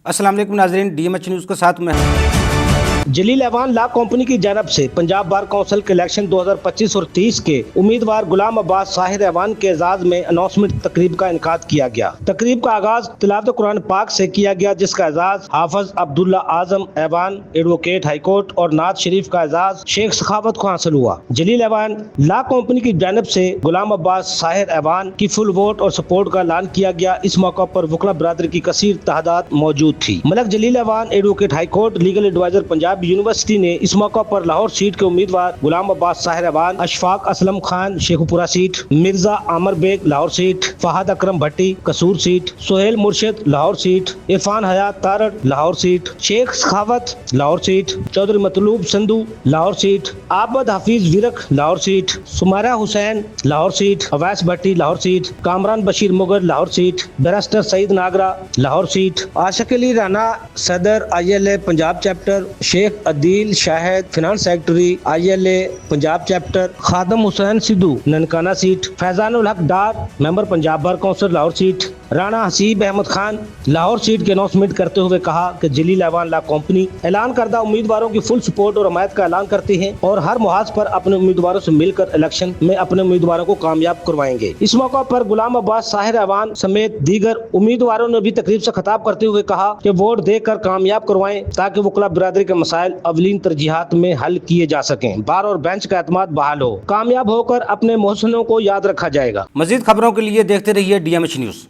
अस्सलाम वालेकुम नाज़रीन, DMH न्यूज़ के साथ में जलील ऐवान लॉ कंपनी की जानब से पंजाब बार काउंसिल के इलेक्शन 2025 और 30 के उम्मीदवार गुलाम अब्बास साहिर ऐवान के एजाज में अनाउंसमेंट तकरीब का इनकाद किया गया। तकरीब का आगाज तिलावत कुरान पाक से किया गया, जिसका एजाज हाफिज Abdullah Azam ऐवान advocate high court और नाज शरीफ का एजाज शेख सखावत को हासिल हुआ। जलील ऐवान लॉ कंपनी की जानब से गुलाम अब्बास साहिर ऐवान की फुल वोट और सपोर्ट का ऐलान किया गया। इस मौका पर वकला बरादरी की कसीर तादाद मौजूद थी। Malik Jalil Aiwan advocate high court legal adviser Punjab university ने इस मौका पर लाहौर सीट के उम्मीदवार Ghulam Abbas Sahir Aiwan, Ashfaq Aslam Khan Sheikhupura seat, Mirza Amir Baig Lahore seat, Fahad Akram Bhatti Kasur seat, Sohail Murshid Lahore seat, Irfan Hayat Tarar Lahore seat, Sheikh Sakhawat Lahore seat, Chaudhry Matloob Sandhu Lahore seat, Abid Hafeez Virk Lahore seat, Sumara Hussain Lahore seat, Awais भट्टी Lahore seat, Kamran Bashir Mughal Lahore seat, barrister Saeed Nagra Lahore seat, Ashiq Ali Rana सदर ILA Punjab chapter, Sheikh Adeel Shahid finance secretary ILA Punjab chapter, Khadim Hussain Sidhu Nankana seat, Faizanul Haq Dar member Punjab bar council Lahore seat, Rana Haseeb Ahmed Khan Lahore seat के announcement करते हुए कहा कि जलील ऐवान लॉ कंपनी ऐलान करदा उम्मीदवारों की फुल सपोर्ट और हमायत का ऐलान करती है और हर मुहाज पर अपने उम्मीदवारों से मिलकर इलेक्शन में अपने उम्मीदवारों को कामयाब करवाएंगे। इस मौका पर गुलाम अब्बास साहिर ऐवान समेत दीगर उम्मीदवारों ने भी तकरीब से खिताब करते हुए कहा कि वोट देकर कामयाब करवाएं ताकि वकला बरादरी के मसाइल अवलीन तरजीहात में हल किए जा सकें, बार और बेंच का एतमाद बहाल हो, कामयाब होकर अपने मोहसिनों को याद रखा जाएगा। मजीद खबरों के लिए देखते रहिए DMH न्यूज़।